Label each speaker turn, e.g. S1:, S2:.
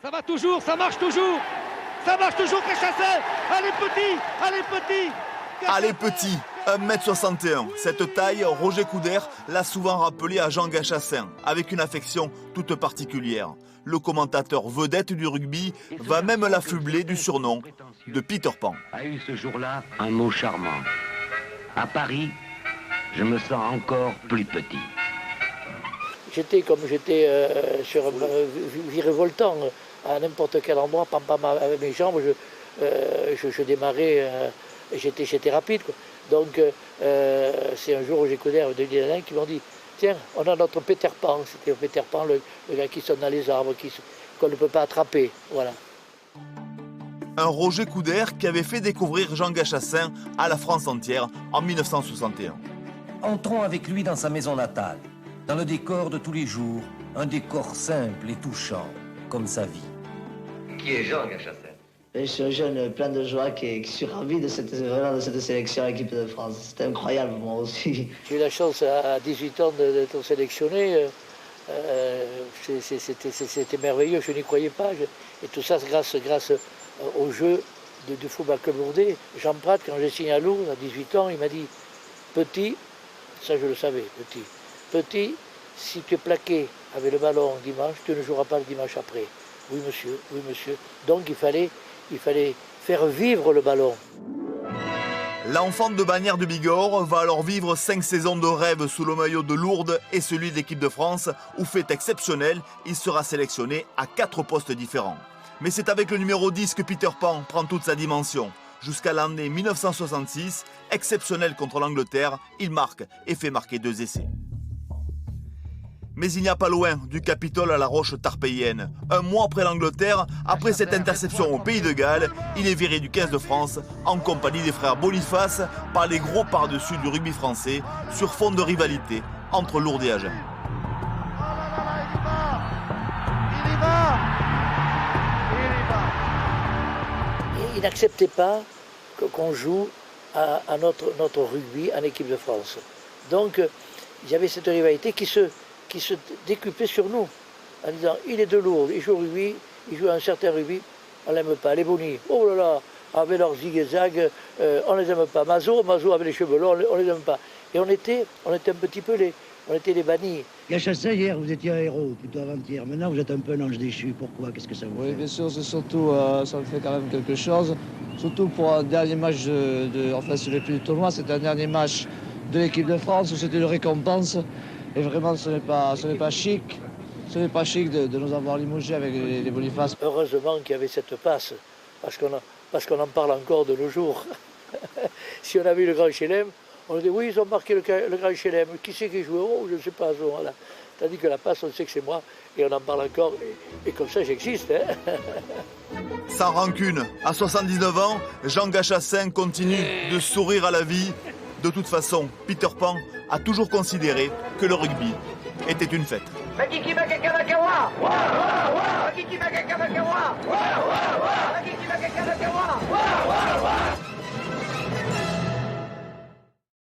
S1: Ça va toujours, ça marche toujours. Ça marche toujours, Cachassin. Allez petit, allez petit.
S2: Allez petit, 1m61. Cette taille, Roger Coudert l'a souvent rappelé à Jean Gachassin, avec une affection toute particulière. Le commentateur vedette du rugby va même l'affubler du surnom de Peter Pan.
S3: A eu ce jour-là un mot charmant. À Paris, je me sens encore plus petit.
S4: J'étais sur un virevoltant à n'importe quel endroit, pam pam avec mes jambes, je démarrais, j'étais rapide, quoi. Donc c'est un jour où j'ai connu deux Liénins qui m'ont dit tiens, on a notre Peter Pan, c'était Peter Pan, le gars qui sonne dans les arbres, qu'on ne peut pas attraper, voilà.
S2: Un Roger Coudert qui avait fait découvrir Jean Gachassin à la France entière en 1961.
S5: Entrons avec lui dans sa maison natale, dans le décor de tous les jours, un décor simple et touchant, comme sa vie.
S3: Qui est Jean Gachassin?
S6: Je suis un jeune plein de joie qui suis ravi de cette sélection à l'équipe de France. C'était incroyable moi aussi.
S4: J'ai eu la chance à 18 ans d'être sélectionné. C'était merveilleux, je n'y croyais pas. Et tout ça grâce au jeu de football club lourdais. Jean Prat, quand j'ai signé à Lourdes à 18 ans, il m'a dit petit, ça je le savais, petit, si tu es plaqué avec le ballon dimanche, tu ne joueras pas le dimanche après. Oui monsieur, oui monsieur. Donc il fallait faire vivre le ballon.
S2: L'enfant de Bagnères de Bigorre va alors vivre 5 saisons de rêve sous le maillot de Lourdes et celui de l'équipe de France, où fait exceptionnel, il sera sélectionné à 4 postes différents. Mais c'est avec le numéro 10 que Peter Pan prend toute sa dimension. Jusqu'à l'année 1966, exceptionnel contre l'Angleterre, il marque et fait marquer 2 essais. Mais il n'y a pas loin du Capitole à la Roche Tarpéienne. Un mois après l'Angleterre, après cette interception au Pays de Galles, il est viré du 15 de France en compagnie des frères Boniface par les gros par-dessus du rugby français sur fond de rivalité entre Lourdes et Agen.
S4: Il n'acceptait pas qu'on joue à notre rugby en équipe de France. Donc il y avait cette rivalité qui se décuplait sur nous, en disant il est de Lourdes, il joue au rugby, il joue à un certain rugby, on l'aime pas. Les Bonnies, oh là là, avec leurs zig-zag, on les aime pas. Mazo avec les cheveux longs, on les aime pas. Et on était un petit peu les bannis.
S7: Gachassin, hier, vous étiez un héros, plutôt avant-hier. Maintenant, vous êtes un peu un ange déchu. Pourquoi? Qu'est-ce que ça vous fait?
S8: Oui, bien sûr, c'est surtout, ça me fait quand même quelque chose. Surtout pour un dernier match enfin, ce n'est plus du tournoi, c'est un dernier match de l'équipe de France où c'était une récompense. Et vraiment, ce n'est pas chic. Ce n'est pas chic de nous avoir limogés avec les Boniface.
S4: Heureusement qu'il y avait cette passe, parce qu'on en parle encore de nos jours. Si on avait eu le Grand Chelem, on dit oui, ils ont marqué le Grand Chelem. Qui c'est qui jouait? Oh, je ne sais pas. Voilà. Tandis que la passe, on sait que c'est moi, et on en parle encore. Et comme ça, j'existe. Hein.
S2: Sans rancune, à 79 ans, Jean Gachassin continue de sourire à la vie. De toute façon, Peter Pan a toujours considéré que le rugby était une fête.
S9: Wa